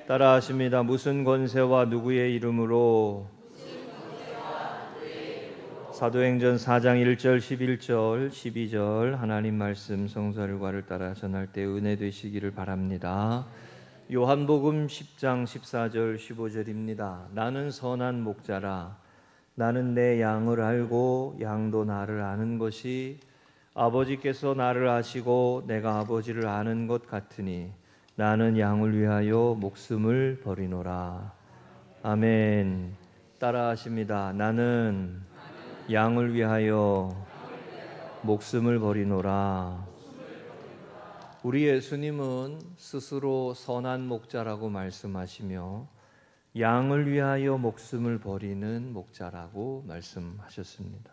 따라하십니다. 무슨 권세와 누구의 이름으로? 사도행전 4장 1절 11절 12절 하나님 말씀 성서일과를 따라 전할 때 은혜 되시기를 바랍니다. 요한복음 10장 14절 15절입니다. 나는 선한 목자라. 나는 내 양을 알고 양도 나를 아는 것이 아버지께서 나를 아시고 내가 아버지를 아는 것 같으니 나는 양을 위하여 목숨을 버리노라. 아멘. 따라하십니다. 나는 양을 위하여 목숨을 버리노라. 우리 예수님은 스스로 선한 목자라고 말씀하시며 양을 위하여 목숨을 버리는 목자라고 말씀하셨습니다.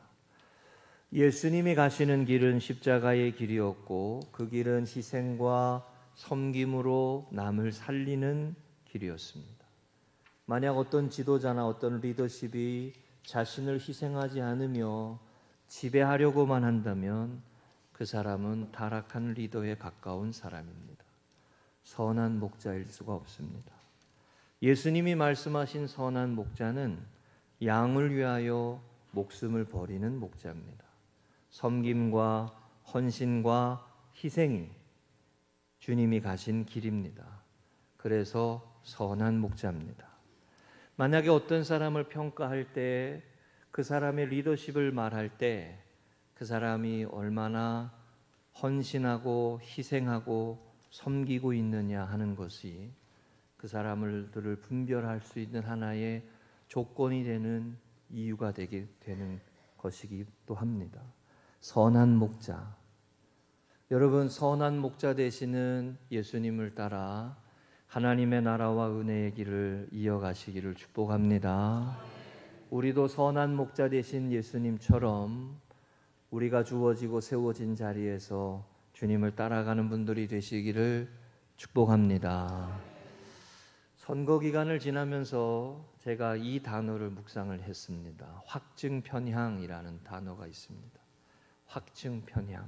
예수님이 가시는 길은 십자가의 길이었고 그 길은 희생과 섬김으로 남을 살리는 길이었습니다. 만약 어떤 지도자나 어떤 리더십이 자신을 희생하지 않으며 지배하려고만 한다면 그 사람은 타락한 리더에 가까운 사람입니다. 선한 목자일 수가 없습니다. 예수님이 말씀하신 선한 목자는 양을 위하여 목숨을 버리는 목자입니다. 섬김과 헌신과 희생이 주님이 가신 길입니다. 그래서 선한 목자입니다. 만약에 어떤 사람을 평가할 때 그 사람의 리더십을 말할 때 그 사람이 얼마나 헌신하고 희생하고 섬기고 있느냐 하는 것이 그 사람들을 분별할 수 있는 하나의 조건이 되는 이유가 되는 것이기도 합니다. 선한 목자. 여러분, 선한 목자 되시는 예수님을 따라 하나님의 나라와 은혜의 길을 이어가시기를 축복합니다. 우리도 선한 목자 되신 예수님처럼 우리가 주어지고 세워진 자리에서 주님을 따라가는 분들이 되시기를 축복합니다. 선거 기간을 지나면서 제가 이 단어를 묵상을 했습니다. 확증편향이라는 단어가 있습니다. 확증편향.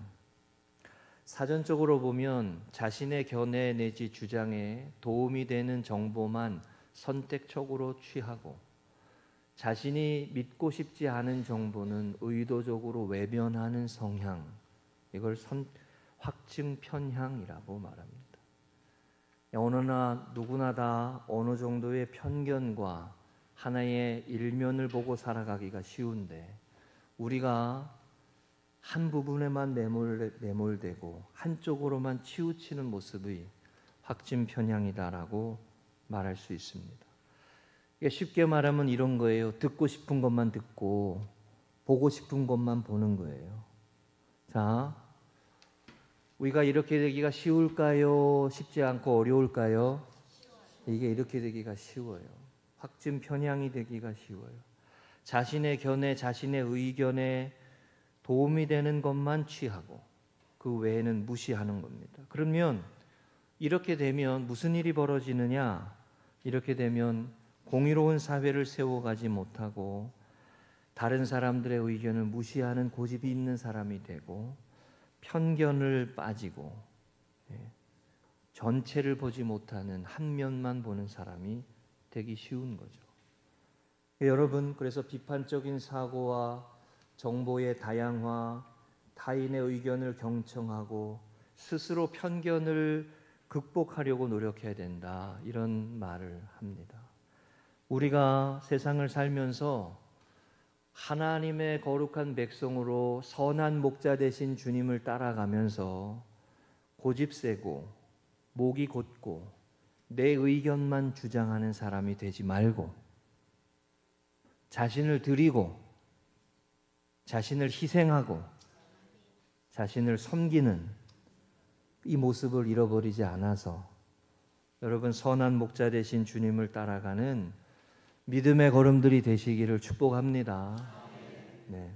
사전적으로 보면 자신의 견해 내지 주장에 도움이 되는 정보만 선택적으로 취하고 자신이 믿고 싶지 않은 정보는 의도적으로 외면하는 성향, 이걸 확증편향이라고 말합니다. 누구나 다 어느 정도의 편견과 하나의 일면을 보고 살아가기가 쉬운데 우리가 한 부분에만 매몰되고 한쪽으로만 치우치는 모습이 확증편향이다라고 말할 수 있습니다. 쉽게 말하면 이런 거예요. 듣고 싶은 것만 듣고 보고 싶은 것만 보는 거예요. 자, 우리가 이렇게 되기가 쉬울까요? 쉽지 않고 어려울까요? 이게 이렇게 되기가 쉬워요. 확증편향이 되기가 쉬워요. 자신의 견해, 자신의 의견에 도움이 되는 것만 취하고 그 외에는 무시하는 겁니다. 그러면 이렇게 되면 무슨 일이 벌어지느냐? 이렇게 되면 공의로운 사회를 세워가지 못하고 다른 사람들의 의견을 무시하는 고집이 있는 사람이 되고 편견을 빠지고 전체를 보지 못하는 한 면만 보는 사람이 되기 쉬운 거죠. 여러분, 그래서 비판적인 사고와 정보의 다양화, 타인의 의견을 경청하고 스스로 편견을 극복하려고 노력해야 된다, 이런 말을 합니다. 우리가 세상을 살면서 하나님의 거룩한 백성으로 선한 목자 되신 주님을 따라가면서 고집세고 목이 곧고 내 의견만 주장하는 사람이 되지 말고 자신을 드리고 자신을 희생하고 자신을 섬기는 이 모습을 잃어버리지 않아서 여러분, 선한 목자 되신 주님을 따라가는 믿음의 걸음들이 되시기를 축복합니다. 네.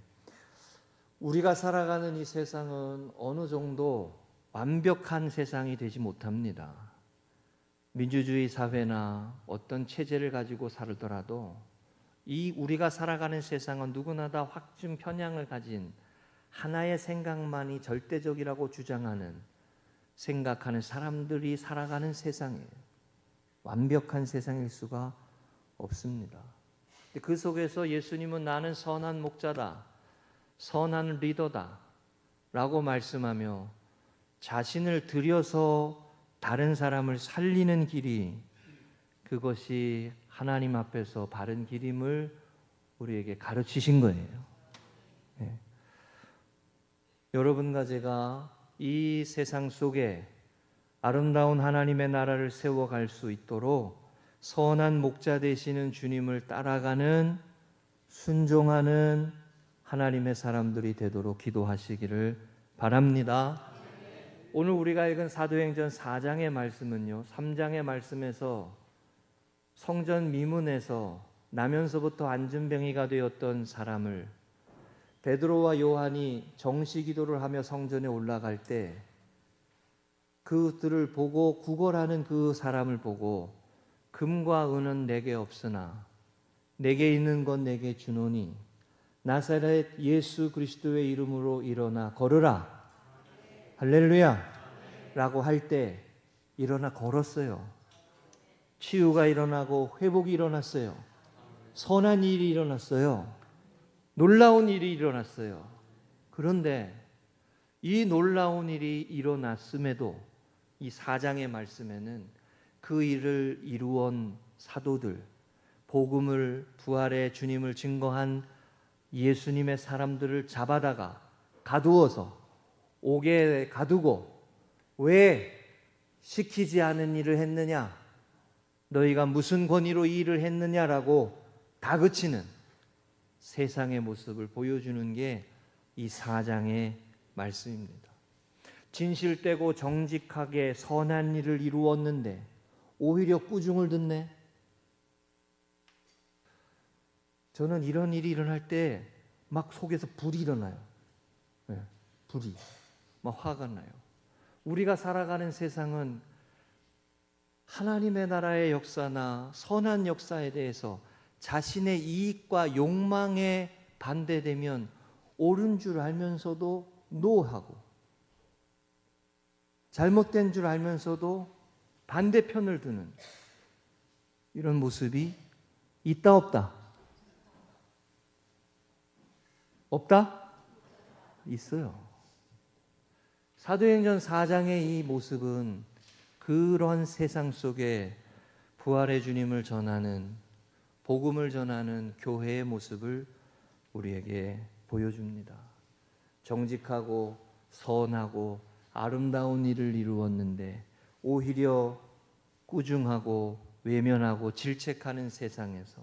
우리가 살아가는 이 세상은 어느 정도 완벽한 세상이 되지 못합니다. 민주주의 사회나 어떤 체제를 가지고 살더라도 이 우리가 살아가는 세상은 누구나 다 확증 편향을 가진 하나의 생각만이 절대적이라고 주장하는 생각하는 사람들이 살아가는 세상이에요. 완벽한 세상일 수가 없습니다. 그 속에서 예수님은 나는 선한 목자다, 선한 리더다 라고 말씀하며 자신을 들여서 다른 사람을 살리는 길이, 그것이 하나님 앞에서 바른 길임을 우리에게 가르치신 거예요. 네. 여러분과 제가 이 세상 속에 아름다운 하나님의 나라를 세워갈 수 있도록 선한 목자 되시는 주님을 따라가는, 순종하는 하나님의 사람들이 되도록 기도하시기를 바랍니다. 오늘 우리가 읽은 사도행전 4장의 말씀은요, 3장의 말씀에서 성전 미문에서 나면서부터 안진뱅이가 되었던 사람을 베드로와 요한이 정시 기도를 하며 성전에 올라갈 때 그들을 보고, 구걸하는 그 사람을 보고 금과 은은 내게 없으나 내게 있는 건 내게 주노니 나사렛 예수 그리스도의 이름으로 일어나 걸으라, 할렐루야 라고 할 때 일어나 걸었어요. 치유가 일어나고 회복이 일어났어요. 선한 일이 일어났어요. 놀라운 일이 일어났어요. 그런데 이 놀라운 일이 일어났음에도 이 4장의 말씀에는 그 일을 이루온 사도들, 복음을, 부활의 주님을 증거한 예수님의 사람들을 잡아다가 가두어서 옥에 가두고, 왜 시키지 않은 일을 했느냐, 너희가 무슨 권위로 이 일을 했느냐라고 다그치는 세상의 모습을 보여주는 게 이 4장의 말씀입니다. 진실되고 정직하게 선한 일을 이루었는데 오히려 꾸중을 듣네. 저는 이런 일이 일어날 때 막 속에서 불이 일어나요. 네, 불이 막 화가 나요. 우리가 살아가는 세상은 하나님의 나라의 역사나 선한 역사에 대해서 자신의 이익과 욕망에 반대되면 옳은 줄 알면서도 노하고, 잘못된 줄 알면서도 반대편을 드는 이런 모습이 있다 없다? 없다? 있어요. 사도행전 4장의 이 모습은 그런 세상 속에 부활의 주님을 전하는, 복음을 전하는 교회의 모습을 우리에게 보여줍니다. 정직하고 선하고 아름다운 일을 이루었는데 오히려 꾸중하고 외면하고 질책하는 세상에서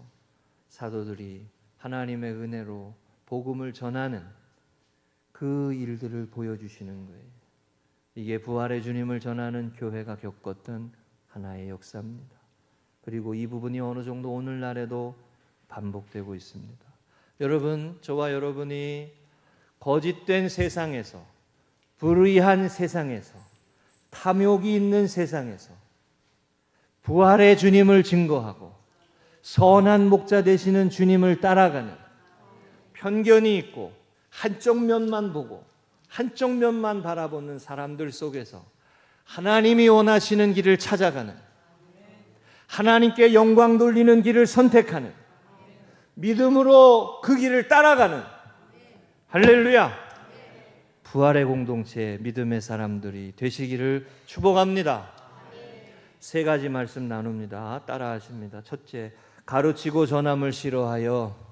사도들이 하나님의 은혜로 복음을 전하는 그 일들을 보여주시는 거예요. 이게 부활의 주님을 전하는 교회가 겪었던 하나의 역사입니다. 그리고 이 부분이 어느 정도 오늘날에도 반복되고 있습니다. 여러분, 저와 여러분이 거짓된 세상에서, 불의한 세상에서, 탐욕이 있는 세상에서 부활의 주님을 증거하고 선한 목자 되시는 주님을 따라가는, 편견이 있고 한쪽 면만 보고 한쪽 면만 바라보는 사람들 속에서 하나님이 원하시는 길을 찾아가는, 하나님께 영광 돌리는 길을 선택하는, 믿음으로 그 길을 따라가는, 할렐루야, 부활의 공동체, 믿음의 사람들이 되시기를 축복합니다. 3가지 말씀 나눕니다. 따라하십니다. 첫째, 가르치고 전함을 싫어하여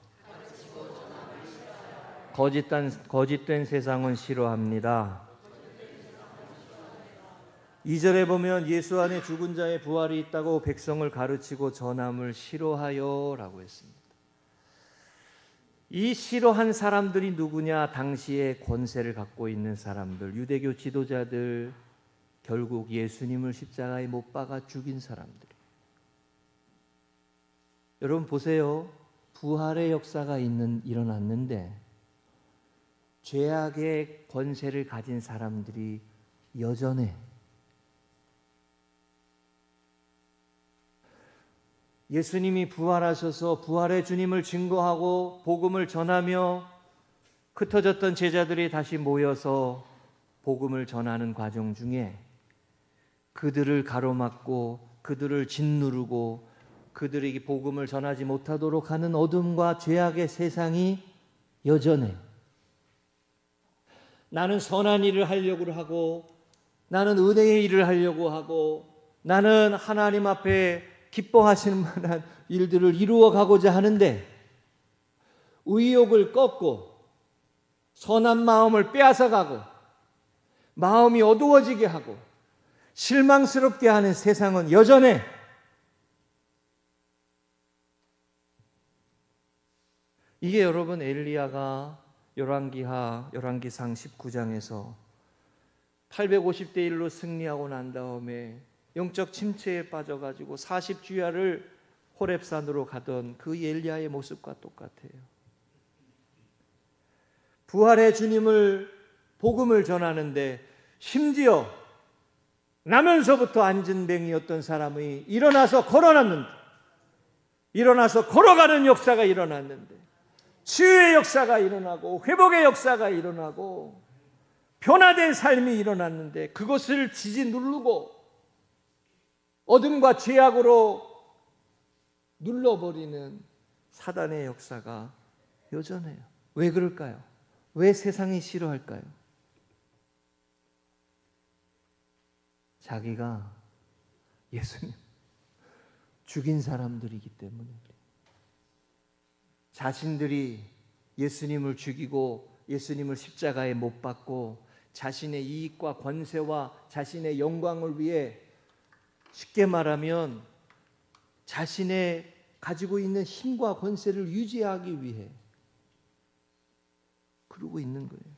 거짓된 세상은 싫어합니다. 2절에 보면 예수 안에 죽은 자의 부활이 있다고 백성을 가르치고 전함을 싫어하여 라고 했습니다. 이 싫어한 사람들이 누구냐? 당시에 권세를 갖고 있는 사람들, 유대교 지도자들, 결국 예수님을 십자가에 못 박아 죽인 사람들. 여러분 보세요. 부활의 역사가 일어났는데 죄악의 권세를 가진 사람들이 여전해. 예수님이 부활하셔서 부활의 주님을 증거하고 복음을 전하며 흩어졌던 제자들이 다시 모여서 복음을 전하는 과정 중에 그들을 가로막고 그들을 짓누르고 그들에게 복음을 전하지 못하도록 하는 어둠과 죄악의 세상이 여전해. 나는 선한 일을 하려고 하고, 나는 은혜의 일을 하려고 하고, 나는 하나님 앞에 기뻐하시는 만한 일들을 이루어 가고자 하는데, 의욕을 꺾고 선한 마음을 빼앗아 가고 마음이 어두워지게 하고 실망스럽게 하는 세상은 여전해. 이게 여러분 엘리야가 열왕기상 19장에서 850대 1로 승리하고 난 다음에 영적 침체에 빠져가지고 40주야를 호렙산으로 가던 그 엘리야의 모습과 똑같아요. 부활의 주님을 복음을 전하는데 심지어 나면서부터 안진뱅이였던 사람이 일어나서 걸어가는 역사가 일어났는데, 치유의 역사가 일어나고 회복의 역사가 일어나고 변화된 삶이 일어났는데, 그것을 지지 누르고 어둠과 죄악으로 눌러버리는 사단의 역사가 여전해요. 왜 그럴까요? 왜 세상이 싫어할까요? 자기가 예수님 죽인 사람들이기 때문에, 자신들이 예수님을 죽이고 예수님을 십자가에 못 박고 자신의 이익과 권세와 자신의 영광을 위해, 쉽게 말하면 자신의 가지고 있는 힘과 권세를 유지하기 위해 그러고 있는 거예요.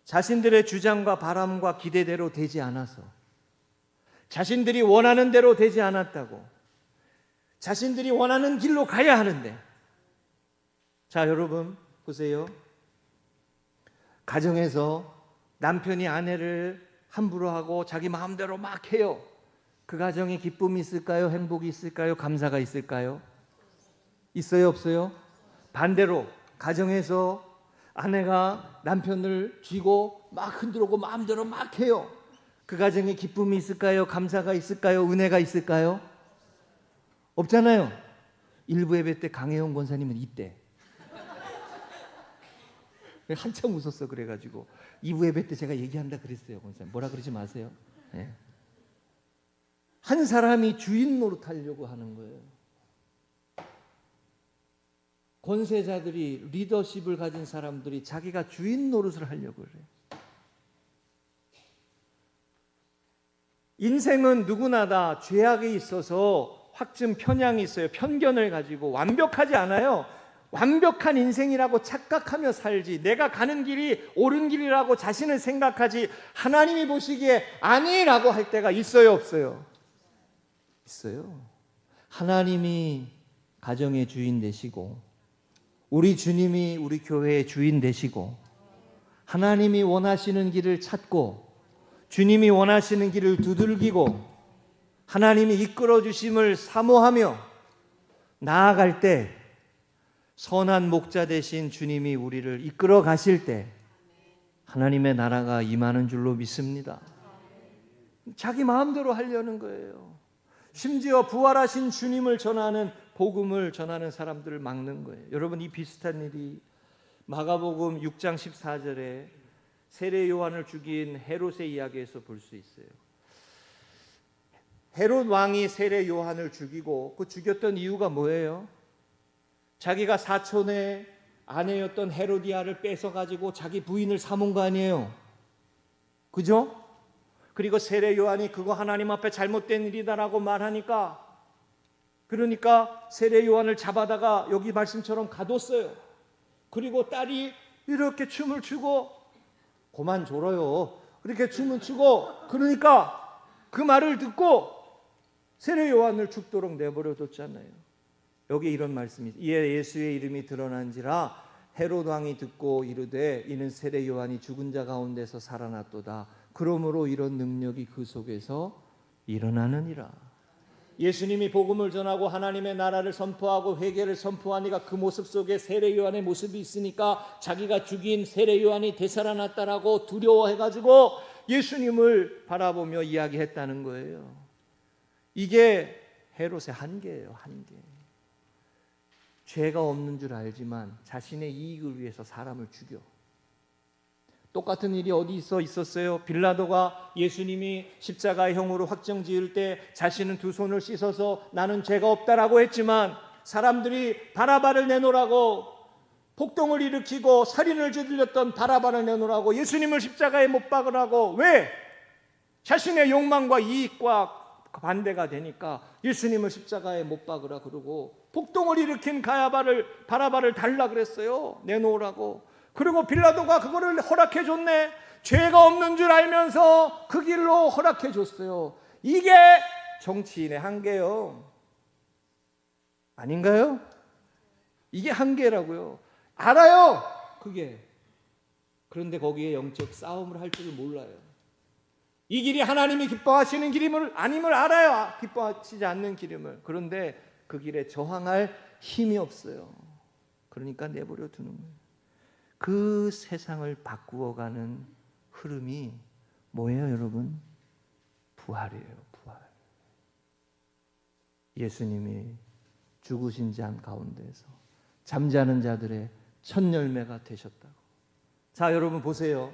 자신들의 주장과 바람과 기대대로 되지 않아서, 자신들이 원하는 대로 되지 않았다고, 자신들이 원하는 길로 가야 하는데. 자, 여러분 보세요. 가정에서 남편이 아내를 함부로 하고 자기 마음대로 막 해요. 그 가정에 기쁨이 있을까요? 행복이 있을까요? 감사가 있을까요? 있어요? 없어요? 반대로 가정에서 아내가 남편을 쥐고 막 흔들고 마음대로 막 해요. 그 가정에 기쁨이 있을까요? 감사가 있을까요? 은혜가 있을까요? 없잖아요. 일부 예배 때 강혜영 권사님은 있대. 한참 웃었어. 그래가지고 2부 예배 때 제가 얘기한다 그랬어요. 권사님 뭐라 그러지 마세요. 네. 한 사람이 주인 노릇하려고 하는 거예요. 권세자들이, 리더십을 가진 사람들이 자기가 주인 노릇을 하려고 그래요. 인생은 누구나 다 죄악에 있어서 확증 편향이 있어요. 편견을 가지고 완벽하지 않아요. 완벽한 인생이라고 착각하며 살지, 내가 가는 길이 옳은 길이라고 자신을 생각하지, 하나님이 보시기에 아니라고 할 때가 있어요, 없어요? 있어요. 하나님이 가정의 주인 되시고, 우리 주님이 우리 교회의 주인 되시고, 하나님이 원하시는 길을 찾고 주님이 원하시는 길을 두들기고 하나님이 이끌어 주심을 사모하며 나아갈 때, 선한 목자 되신 주님이 우리를 이끌어 가실 때 하나님의 나라가 임하는 줄로 믿습니다. 자기 마음대로 하려는 거예요. 심지어 부활하신 주님을 전하는, 복음을 전하는 사람들을 막는 거예요. 여러분, 이 비슷한 일이 마가복음 6장 14절에 세례 요한을 죽인 헤롯의 이야기에서 볼 수 있어요. 헤롯 왕이 세례 요한을 죽이고, 그 죽였던 이유가 뭐예요? 자기가 사촌의 아내였던 헤로디아를 뺏어가지고 자기 부인을 삼은 거 아니에요. 그죠? 그리고 세례 요한이 그거 하나님 앞에 잘못된 일이다라고 말하니까, 그러니까 세례 요한을 잡아다가 여기 말씀처럼 가뒀어요. 그리고 딸이 이렇게 춤을 추고, 그만 졸어요, 그렇게 춤을 추고, 그러니까 그 말을 듣고 세례 요한을 죽도록 내버려 뒀잖아요. 여기 이런 말씀이, 이에 예수의 이름이 드러난지라 헤롯 왕이 듣고 이르되 이는 세례 요한이 죽은 자 가운데서 살아났도다. 그러므로 이런 능력이 그 속에서 일어나느니라. 예수님이 복음을 전하고 하나님의 나라를 선포하고 회개를 선포하니까 그 모습 속에 세례 요한의 모습이 있으니까 자기가 죽인 세례 요한이 되살아났다라고 두려워해가지고 예수님을 바라보며 이야기했다는 거예요. 이게 헤롯의 한계예요, 한계. 죄가 없는 줄 알지만 자신의 이익을 위해서 사람을 죽여. 똑같은 일이 어디 있었어요? 빌라도가 예수님이 십자가의 형으로 확정 지을 때 자신은 두 손을 씻어서 나는 죄가 없다라고 했지만 사람들이 바라바를 내놓으라고 폭동을 일으키고 살인을 저질렀던 바라바를 내놓으라고 예수님을 십자가에 못 박으라고. 왜? 자신의 욕망과 이익과 반대가 되니까 예수님을 십자가에 못 박으라 그러고 폭동을 일으킨 바라바를 달라 그랬어요. 내놓으라고. 그리고 빌라도가 그거를 허락해 줬네. 죄가 없는 줄 알면서 그 길로 허락해 줬어요. 이게 정치인의 한계요. 아닌가요? 이게 한계라고요. 알아요. 그게. 그런데 거기에 영적 싸움을 할 줄을 몰라요. 이 길이 하나님이 기뻐하시는 길임을 아님을 알아요. 기뻐하시지 않는 길임을. 그런데 그 길에 저항할 힘이 없어요. 그러니까 내버려 두는 거예요. 그 세상을 바꾸어가는 흐름이 뭐예요, 여러분? 부활이에요, 부활. 예수님이 죽으신 자 가운데서 잠자는 자들의 첫 열매가 되셨다고. 자, 여러분 보세요.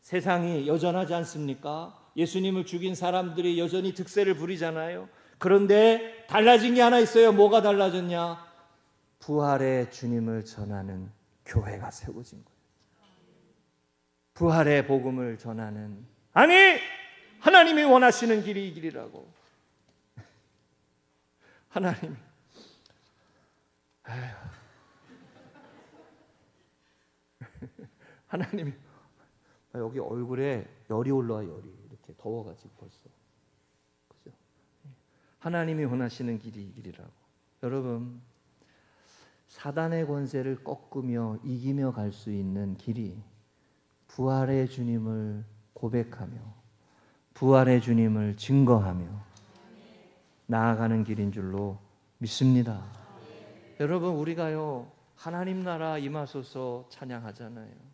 세상이 여전하지 않습니까? 예수님을 죽인 사람들이 여전히 득세를 부리잖아요. 그런데 달라진 게 하나 있어요. 뭐가 달라졌냐? 부활의 주님을 전하는 교회가 세워진 거예요. 부활의 복음을 전하는, 아니 하나님이 원하시는 길이 이 길이라고. 하나님이 하나님이 여기 얼굴에 열이 올라와. 열이 이렇게 더워가지고 벌써. 그죠? 하나님이 원하시는 길이 이 길이라고. 여러분, 사단의 권세를 꺾으며 이기며 갈 수 있는 길이 부활의 주님을 고백하며 부활의 주님을 증거하며 나아가는 길인 줄로 믿습니다. 여러분, 우리가요 하나님 나라 임하소서 찬양하잖아요.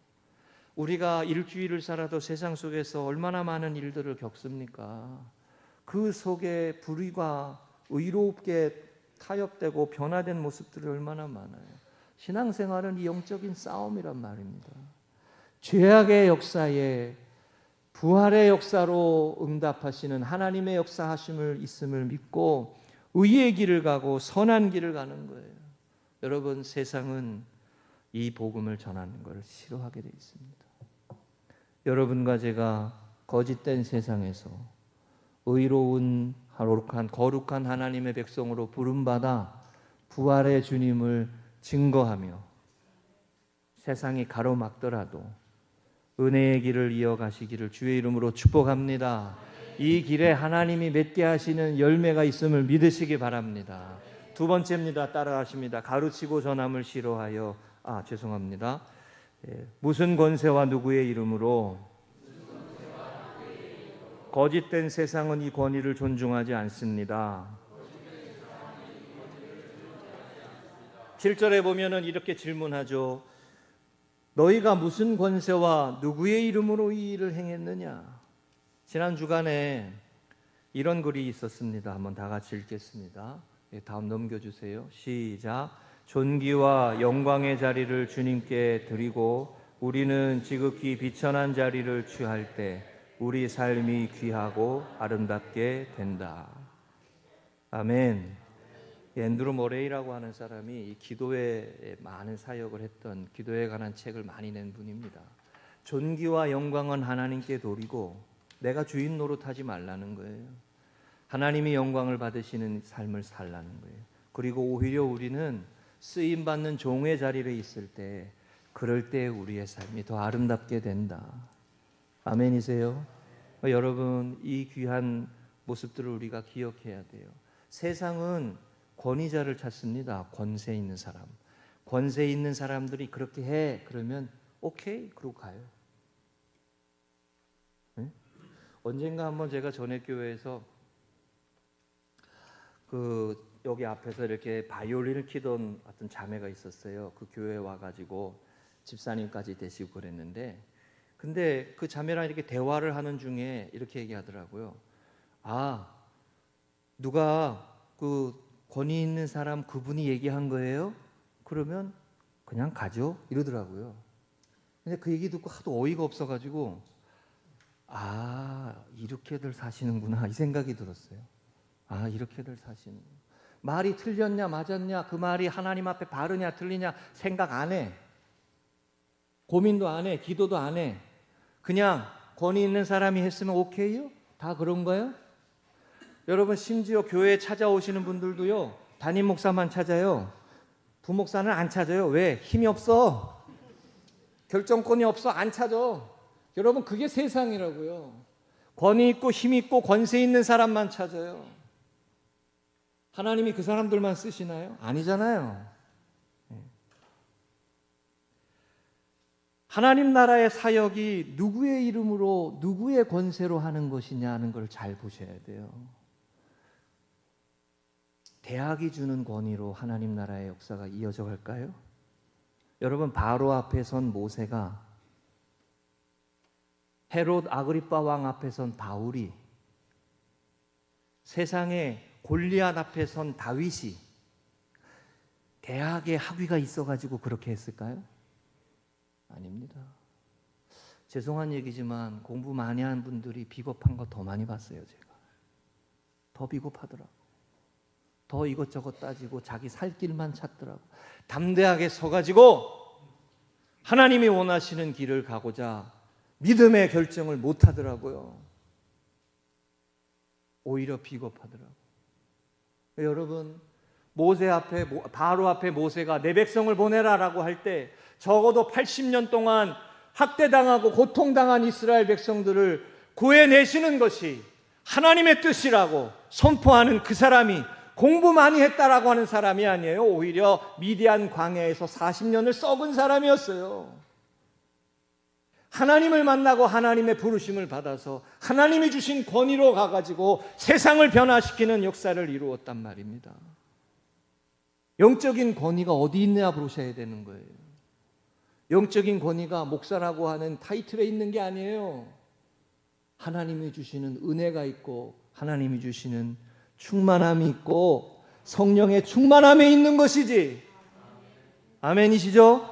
우리가 일주일을 살아도 세상 속에서 얼마나 많은 일들을 겪습니까? 그 속에 불의가 의롭게 타협되고 변화된 모습들이 얼마나 많아요. 신앙생활은 이 영적인 싸움이란 말입니다. 죄악의 역사에 부활의 역사로 응답하시는 하나님의 역사하심을 있음을 믿고 의의 길을 가고 선한 길을 가는 거예요. 여러분, 세상은 이 복음을 전하는 것을 싫어하게 되어 있습니다. 여러분과 제가 거짓된 세상에서 의로운 거룩한 하나님의 백성으로 부름받아 부활의 주님을 증거하며 세상이 가로막더라도 은혜의 길을 이어가시기를 주의 이름으로 축복합니다. 이 길에 하나님이 맺게 하시는 열매가 있음을 믿으시기 바랍니다. 두 번째입니다. 따라하십니다. 가르치고 전함을 싫어하여 죄송합니다. 무슨 권세와 누구의 이름으로? 거짓된 세상은 이 권위를 존중하지 않습니다. 7절에 보면은 이렇게 질문하죠. 너희가 무슨 권세와 누구의 이름으로 이 일을 행했느냐? 지난 주간에 이런 글이 있었습니다. 한번 다 같이 읽겠습니다. 다음 넘겨주세요. 시작. 존귀와 영광의 자리를 주님께 드리고 우리는 지극히 비천한 자리를 취할 때 우리 삶이 귀하고 아름답게 된다. 아멘. 앤드루 모레이라고 하는 사람이 이 기도에 많은 사역을 했던, 기도에 관한 책을 많이 낸 분입니다. 존귀와 영광은 하나님께 돌리고 내가 주인 노릇하지 말라는 거예요. 하나님이 영광을 받으시는 삶을 살라는 거예요. 그리고 오히려 우리는 쓰임받는 종의 자리에 있을 때, 그럴 때 우리의 삶이 더 아름답게 된다. 아멘이세요? 여러분, 이 귀한 모습들을 우리가 기억해야 돼요. 세상은 권위자를 찾습니다. 권세 있는 사람. 권세 있는 사람들이 그렇게 해. 그러면 오케이, 그러고 가요. 네? 언젠가 한번 제가 전회교회에서 여기 앞에서 이렇게 바이올린을 키던 어떤 자매가 있었어요. 그 교회에 와가지고 집사님까지 되시고 그랬는데, 근데 그 자매랑 이렇게 대화를 하는 중에 이렇게 얘기하더라고요. 누가 그 권위 있는 사람 그분이 얘기한 거예요? 그러면 그냥 가죠 이러더라고요. 근데 그 얘기 듣고 하도 어이가 없어가지고 아 이렇게들 사시는구나 이 생각이 들었어요. 아 이렇게들 사시는구나. 말이 틀렸냐 맞았냐 그 말이 하나님 앞에 바르냐 틀리냐 생각 안 해. 고민도 안 해. 기도도 안 해. 그냥 권위 있는 사람이 했으면 오케이요? 다 그런 거예요? 여러분 심지어 교회에 찾아오시는 분들도요 담임 목사만 찾아요. 부목사는 안 찾아요. 왜? 힘이 없어. 결정권이 없어. 안 찾아. 여러분 그게 세상이라고요. 권위 있고 힘 있고 권세 있는 사람만 찾아요. 하나님이 그 사람들만 쓰시나요? 아니잖아요. 하나님 나라의 사역이 누구의 이름으로 누구의 권세로 하는 것이냐는 걸 잘 보셔야 돼요. 대학이 주는 권위로 하나님 나라의 역사가 이어져 갈까요? 여러분 바로 앞에 선 모세가, 헤롯 아그리빠 왕 앞에 선 바울이, 세상에 골리앗 앞에 선 다윗이 대학에 학위가 있어가지고 그렇게 했을까요? 아닙니다. 죄송한 얘기지만 공부 많이 한 분들이 비겁한 거 더 많이 봤어요. 제가 더 비겁하더라고. 더 이것저것 따지고 자기 살 길만 찾더라고. 담대하게 서가지고 하나님이 원하시는 길을 가고자 믿음의 결정을 못 하더라고요. 오히려 비겁하더라고요. 여러분 모세 앞에 바로 앞에 모세가 내 백성을 보내라라고 할 때 적어도 80년 동안 학대당하고 고통당한 이스라엘 백성들을 구해내시는 것이 하나님의 뜻이라고 선포하는 그 사람이 공부 많이 했다라고 하는 사람이 아니에요. 오히려 미디안 광야에서 40년을 썩은 사람이었어요. 하나님을 만나고 하나님의 부르심을 받아서 하나님이 주신 권위로 가가지고 세상을 변화시키는 역사를 이루었단 말입니다. 영적인 권위가 어디 있냐 보셔야 되는 거예요. 영적인 권위가 목사라고 하는 타이틀에 있는 게 아니에요. 하나님이 주시는 은혜가 있고 하나님이 주시는 충만함이 있고 성령의 충만함에 있는 것이지. 아멘이시죠?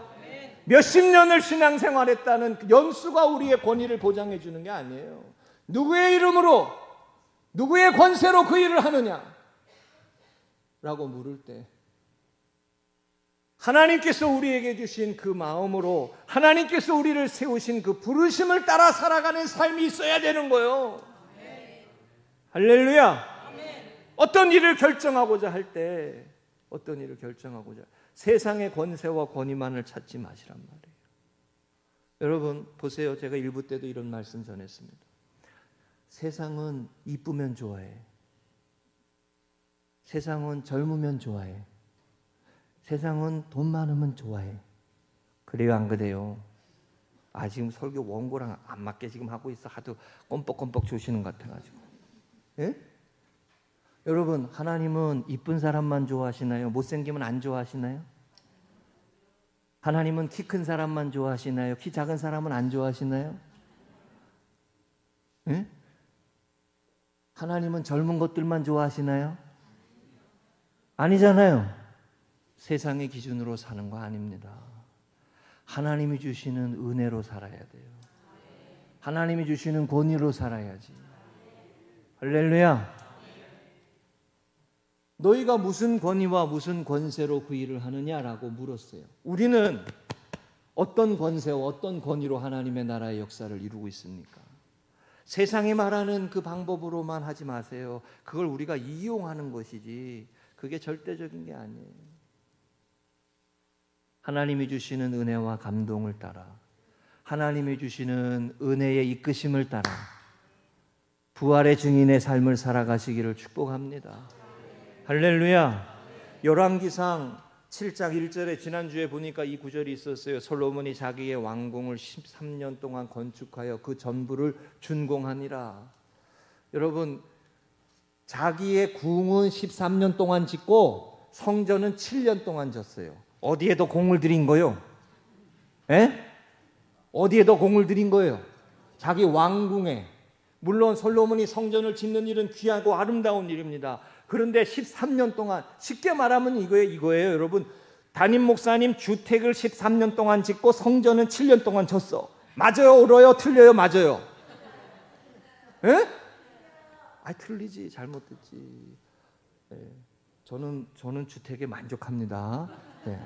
몇십 년을 신앙생활했다는 연수가 우리의 권위를 보장해 주는 게 아니에요. 누구의 이름으로 누구의 권세로 그 일을 하느냐 라고 물을 때 하나님께서 우리에게 주신 그 마음으로 하나님께서 우리를 세우신 그 부르심을 따라 살아가는 삶이 있어야 되는 거예요. 할렐루야. 어떤 일을 결정하고자 할 때 세상의 권세와 권위만을 찾지 마시란 말이에요. 여러분 보세요. 제가 일부 때도 이런 말씀 전했습니다. 세상은 이쁘면 좋아해. 세상은 젊으면 좋아해. 세상은 돈 많으면 좋아해. 그래요 안 그래요? 지금 설교 원고랑 안 맞게 지금 하고 있어. 하도 껌뻑껌뻑 주시는 것 같아가지고. 예? 여러분 하나님은 이쁜 사람만 좋아하시나요? 못생기면 안 좋아하시나요? 하나님은 키 큰 사람만 좋아하시나요? 키 작은 사람은 안 좋아하시나요? 예? 하나님은 젊은 것들만 좋아하시나요? 아니잖아요. 세상의 기준으로 사는 거 아닙니다. 하나님이 주시는 은혜로 살아야 돼요. 하나님이 주시는 권위로 살아야지. 할렐루야. 너희가 무슨 권위와 무슨 권세로 그 일을 하느냐라고 물었어요. 우리는 어떤 권세와 어떤 권위로 하나님의 나라의 역사를 이루고 있습니까? 세상이 말하는 그 방법으로만 하지 마세요. 그걸 우리가 이용하는 것이지 그게 절대적인 게 아니에요. 하나님이 주시는 은혜와 감동을 따라 하나님이 주시는 은혜의 이끄심을 따라 부활의 증인의 삶을 살아가시기를 축복합니다. 할렐루야. 열왕기상 7장 1절에 지난주에 보니까 이 구절이 있었어요. 솔로몬이 자기의 왕궁을 13년 동안 건축하여 그 전부를 준공하니라. 여러분 자기의 궁은 13년 동안 짓고 성전은 7년 동안 졌어요. 어디에 더 공을 들인 거요? 에? 어디에 더 공을 들인 거예요? 자기 왕궁에. 물론 솔로몬이 성전을 짓는 일은 귀하고 아름다운 일입니다. 그런데 13년 동안, 쉽게 말하면 이거예요 여러분. 담임 목사님 주택을 13년 동안 짓고 성전은 7년 동안 졌어. 맞아요? 옳아요? 틀려요? 맞아요? 예? 틀리지. 잘못됐지. 예. 저는 주택에 만족합니다. 예.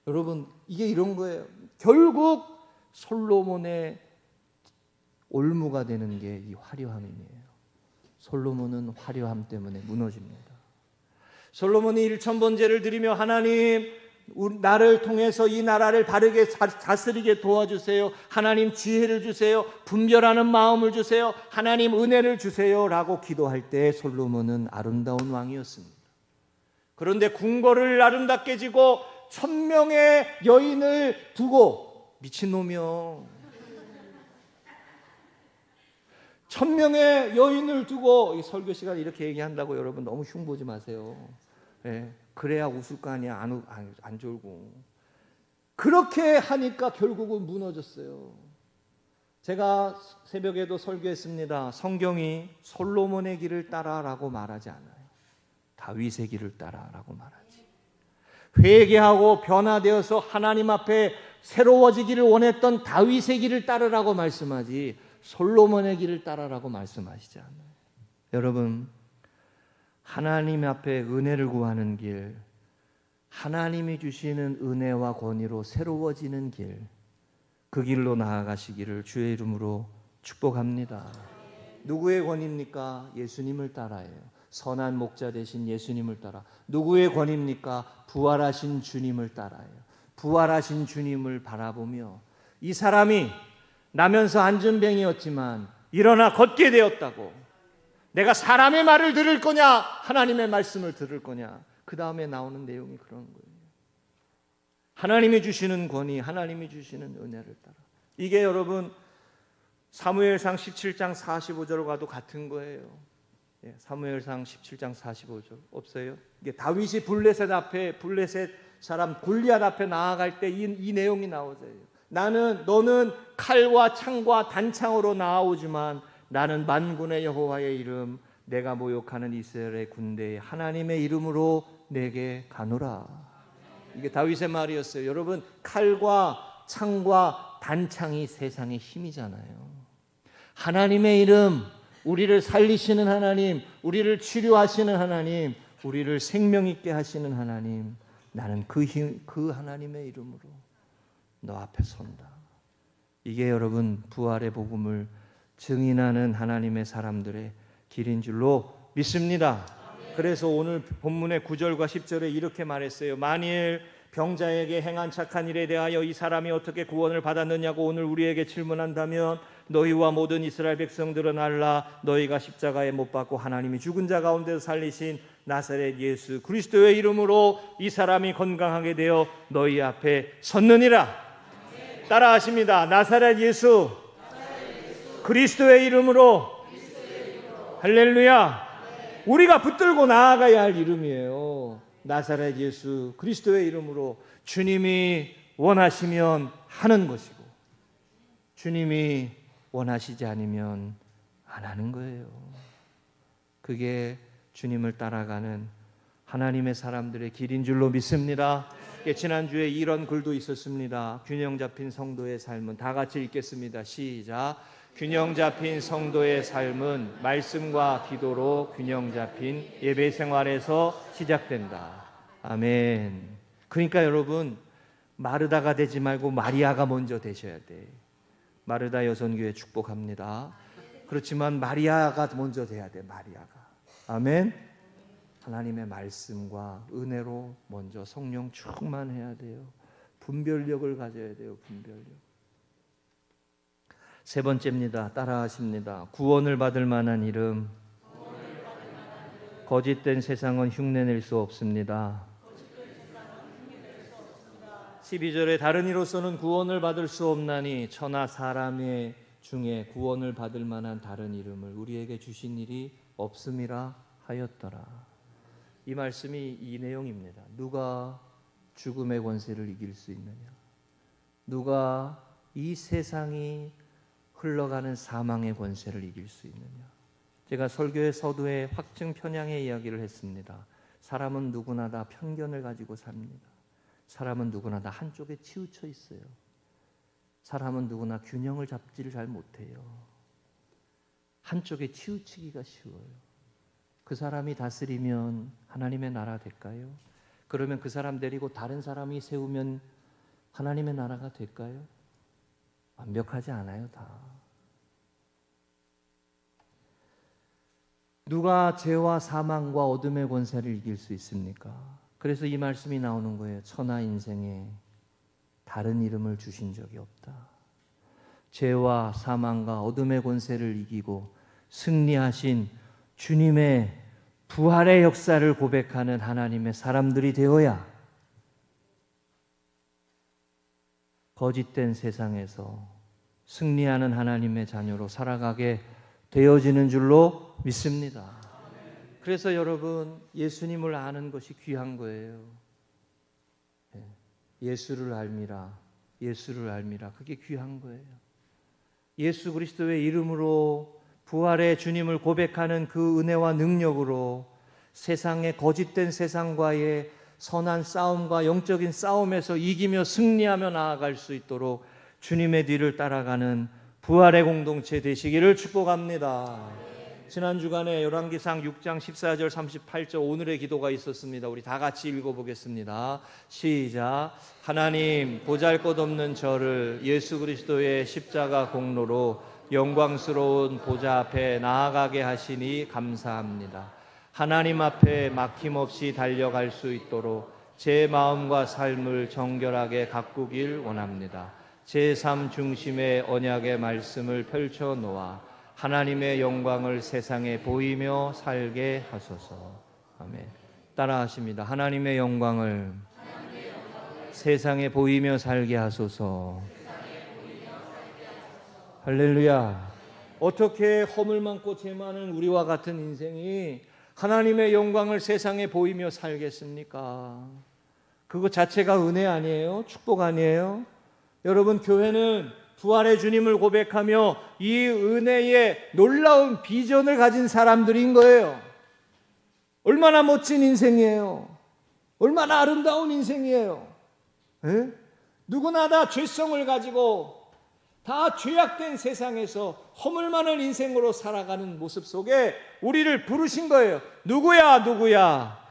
여러분, 이게 이런 거예요. 결국 솔로몬의 올무가 되는 게 이 화려함이에요. 솔로몬은 화려함 때문에 무너집니다. 솔로몬이 1000번제를 드리며 하나님 나를 통해서 이 나라를 바르게 다스리게 도와주세요. 하나님 지혜를 주세요. 분별하는 마음을 주세요. 하나님 은혜를 주세요 라고 기도할 때 솔로몬은 아름다운 왕이었습니다. 그런데 궁궐을 아름답게 지고 1000명의 여인을 두고, 미친놈이요, 1000명의 여인을 두고, 설교 시간에 이렇게 얘기한다고 여러분 너무 흉보지 마세요. 예, 그래야 웃을 거 아니야. 안 졸고. 그렇게 하니까 결국은 무너졌어요. 제가 새벽에도 설교했습니다. 성경이 솔로몬의 길을 따라라고 말하지 않아요. 다윗의 길을 따라라고 말하지. 회개하고 변화되어서 하나님 앞에 새로워지기를 원했던 다윗의 길을 따르라고 말씀하지 솔로몬의 길을 따라라고 말씀하시지 않아요. 여러분, 하나님 앞에 은혜를 구하는 길, 하나님이 주시는 은혜와 권위로 새로워지는 길, 그 길로 나아가시기를 주의 이름으로 축복합니다. 누구의 권위입니까? 예수님을 따라예요. 선한 목자 되신 예수님을 따라. 누구의 권위입니까? 부활하신 주님을 따라요. 부활하신 주님을 바라보며, 이 사람이 나면서 안전뱅이였지만 일어나 걷게 되었다고. 내가 사람의 말을 들을 거냐, 하나님의 말씀을 들을 거냐. 그 다음에 나오는 내용이 그런 거예요. 하나님이 주시는 권위, 하나님이 주시는 은혜를 따라. 이게 여러분 사무엘상 17장 45절로 가도 같은 거예요. 사무엘상 17장 45절 없어요? 이게 다윗이 블레셋 사람 골리앗 앞에 나아갈 때 이 내용이 나오죠. 너는 칼과 창과 단창으로 나아오지만 나는 만군의 여호와의 이름, 내가 모욕하는 이스라엘의 군대의 하나님의 이름으로 내게 가노라. 이게 다윗의 말이었어요. 여러분, 칼과 창과 단창이 세상의 힘이잖아요. 하나님의 이름, 우리를 살리시는 하나님, 우리를 치료하시는 하나님, 우리를 생명 있게 하시는 하나님, 나는 그 하나님의 이름으로 너 앞에 선다. 이게 여러분 부활의 복음을 증인하는 하나님의 사람들의 길인 줄로 믿습니다. 그래서 오늘 본문의 9절과 10절에 이렇게 말했어요. 만일 병자에게 행한 착한 일에 대하여 이 사람이 어떻게 구원을 받았느냐고 오늘 우리에게 질문한다면 너희와 모든 이스라엘 백성들은 알라. 너희가 십자가에 못 박고 하나님이 죽은 자 가운데서 살리신 나사렛 예수 그리스도의 이름으로 이 사람이 건강하게 되어 너희 앞에 섰느니라. 따라하십니다. 나사렛 예수 그리스도의 이름으로. 할렐루야. 우리가 붙들고 나아가야 할 이름이에요. 나사렛 예수 그리스도의 이름으로. 주님이 원하시면 하는 것이고 주님이 원하시지 않으면 안 하는 거예요. 그게 주님을 따라가는 하나님의 사람들의 길인 줄로 믿습니다. 지난주에 이런 글도 있었습니다. 균형 잡힌 성도의 삶은, 다 같이 읽겠습니다. 시작. 균형 잡힌 성도의 삶은 말씀과 기도로 균형 잡힌 예배 생활에서 시작된다. 아멘. 그러니까 여러분, 마르다가 되지 말고 마리아가 먼저 되셔야 돼. 마르다 여선교회 축복합니다. 그렇지만 마리아가 먼저 돼야 돼. 마리아가. 아멘. 하나님의 말씀과 은혜로 먼저 성령 충만해야 돼요. 분별력을 가져야 돼요. 분별력. 세 번째입니다. 따라하십니다. 구원을 받을 만한 이름. 거짓된 세상은 흉내낼 수 없습니다. 12절에 다른 이로서는 구원을 받을 수 없나니 천하 사람의 중에 구원을 받을 만한 다른 이름을 우리에게 주신 일이 없음이라 하였더라. 이 말씀이 이 내용입니다. 누가 죽음의 권세를 이길 수 있느냐? 누가 이 세상이 흘러가는 사망의 권세를 이길 수 있느냐? 제가 설교의 서두에 확증 편향의 이야기를 했습니다. 사람은 누구나 다 편견을 가지고 삽니다. 사람은 누구나 다 한쪽에 치우쳐 있어요. 사람은 누구나 균형을 잡지를 잘 못해요. 한쪽에 치우치기가 쉬워요. 그 사람이 다스리면 하나님의 나라 될까요? 그러면 그 사람 데리고 다른 사람이 세우면 하나님의 나라가 될까요? 완벽하지 않아요, 다. 누가 죄와 사망과 어둠의 권세를 이길 수 있습니까? 그래서 이 말씀이 나오는 거예요. 천하 인생에 다른 이름을 주신 적이 없다. 죄와 사망과 어둠의 권세를 이기고 승리하신 주님의 부활의 역사를 고백하는 하나님의 사람들이 되어야 거짓된 세상에서 승리하는 하나님의 자녀로 살아가게 되어지는 줄로 믿습니다. 그래서 여러분, 예수님을 아는 것이 귀한 거예요. 예수를 알미라, 예수를 알미라. 그게 귀한 거예요. 예수 그리스도의 이름으로 부활의 주님을 고백하는 그 은혜와 능력으로 세상의 거짓된 세상과의 선한 싸움과 영적인 싸움에서 이기며 승리하며 나아갈 수 있도록 주님의 뒤를 따라가는 부활의 공동체 되시기를 축복합니다. 지난 주간에 열왕기상 6장 14절 38절 오늘의 기도가 있었습니다. 우리 다 같이 읽어보겠습니다. 시작. 하나님, 보잘것없는 저를 예수 그리스도의 십자가 공로로 영광스러운 보좌 앞에 나아가게 하시니 감사합니다. 하나님 앞에 막힘없이 달려갈 수 있도록 제 마음과 삶을 정결하게 가꾸길 원합니다. 제 삶 중심의 언약의 말씀을 펼쳐 놓아 하나님의 영광을 세상에 보이며 살게 하소서. 아멘. 따라하십니다. 하나님의 영광을 세상에 보이며 살게 하소서. 할렐루야. 어떻게 허물 많고 죄 많은 우리와 같은 인생이 하나님의 영광을 세상에 보이며 살겠습니까? 그것 자체가 은혜 아니에요? 축복 아니에요? 여러분, 교회는 부활의 주님을 고백하며 이 은혜의 놀라운 비전을 가진 사람들인 거예요. 얼마나 멋진 인생이에요. 얼마나 아름다운 인생이에요. 에? 누구나 다 죄성을 가지고 다 죄악된 세상에서 허물 많은 인생으로 살아가는 모습 속에 우리를 부르신 거예요. 누구야?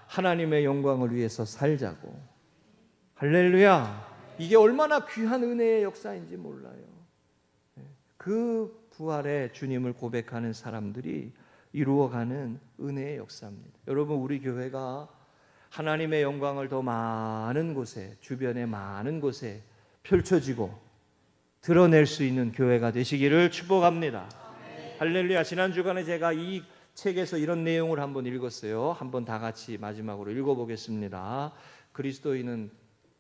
하나님의 영광을 위해서 살자고. 할렐루야. 이게 얼마나 귀한 은혜의 역사인지 몰라요. 그 부활의 주님을 고백하는 사람들이 이루어가는 은혜의 역사입니다. 여러분, 우리 교회가 하나님의 영광을 더 많은 곳에, 주변의 많은 곳에 펼쳐지고 드러낼 수 있는 교회가 되시기를 축복합니다. 할렐루야. 지난 주간에 제가 이 책에서 이런 내용을 한번 읽었어요. 한번 다 같이 마지막으로 읽어보겠습니다. 그리스도인은,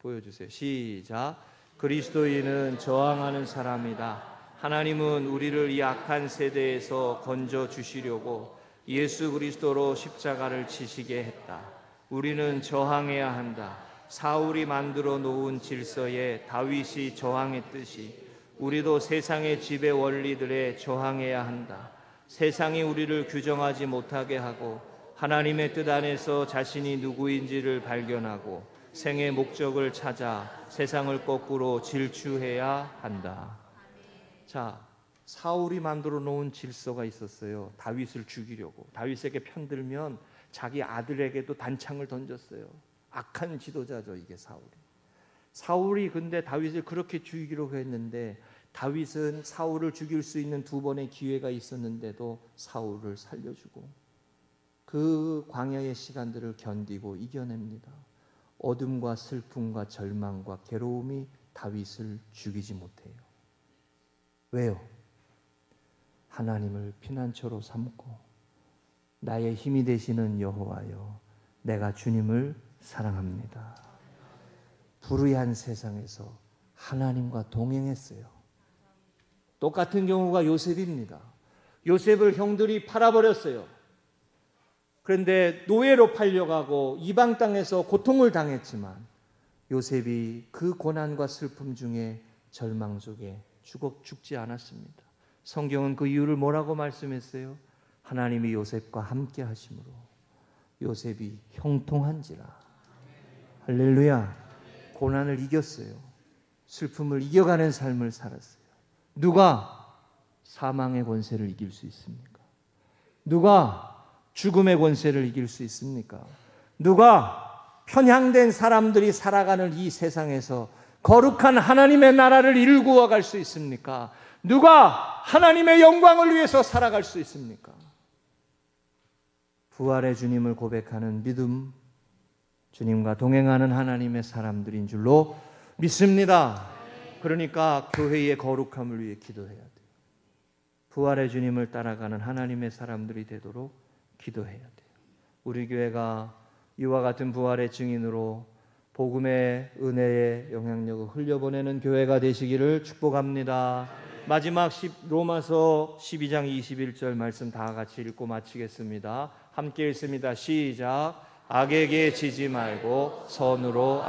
보여주세요. 시작. 그리스도인은 저항하는 사람이다. 하나님은 우리를 이 악한 세대에서 건져 주시려고 예수 그리스도로 십자가를 치시게 했다. 우리는 저항해야 한다. 사울이 만들어 놓은 질서에 다윗이 저항했듯이 우리도 세상의 지배 원리들에 저항해야 한다. 세상이 우리를 규정하지 못하게 하고 하나님의 뜻 안에서 자신이 누구인지를 발견하고 생의 목적을 찾아 세상을 거꾸로 질주해야 한다. 자, 사울이 만들어 놓은 질서가 있었어요. 다윗을 죽이려고. 다윗에게 편들면 자기 아들에게도 단창을 던졌어요. 악한 지도자죠, 이게 사울이. 사울이 근데 다윗을 그렇게 죽이려고 했는데 다윗은 사울을 죽일 수 있는 두 번의 기회가 있었는데도 사울을 살려주고 그 광야의 시간들을 견디고 이겨냅니다. 어둠과 슬픔과 절망과 괴로움이 다윗을 죽이지 못해요. 왜요? 하나님을 피난처로 삼고 나의 힘이 되시는 여호와여, 내가 주님을 사랑합니다. 불의한 세상에서 하나님과 동행했어요. 똑같은 경우가 요셉입니다. 요셉을 형들이 팔아버렸어요. 그런데 노예로 팔려가고 이방 땅에서 고통을 당했지만 요셉이 그 고난과 슬픔 중에 절망 속에 죽지 않았습니다. 성경은 그 이유를 뭐라고 말씀했어요? 하나님이 요셉과 함께 하심으로 요셉이 형통한지라. 할렐루야. 고난을 이겼어요. 슬픔을 이겨가는 삶을 살았어요. 누가 사망의 권세를 이길 수 있습니까? 누가 죽음의 권세를 이길 수 있습니까? 누가 편향된 사람들이 살아가는 이 세상에서 거룩한 하나님의 나라를 이루어 갈 수 있습니까? 누가 하나님의 영광을 위해서 살아갈 수 있습니까? 부활의 주님을 고백하는 믿음, 주님과 동행하는 하나님의 사람들인 줄로 믿습니다. 그러니까 교회의 거룩함을 위해 기도해야 돼요. 부활의 주님을 따라가는 하나님의 사람들이 되도록 기도해야 돼요. 우리 교회가 이와 같은 부활의 증인으로 복음의 은혜의 영향력을 흘려보내는 교회가 되시기를 축복합니다. 마지막 로마서 12장 21절 말씀 다 같이 읽고 마치겠습니다. 함께 읽습니다. 시작. 악에게 지지 말고 선으로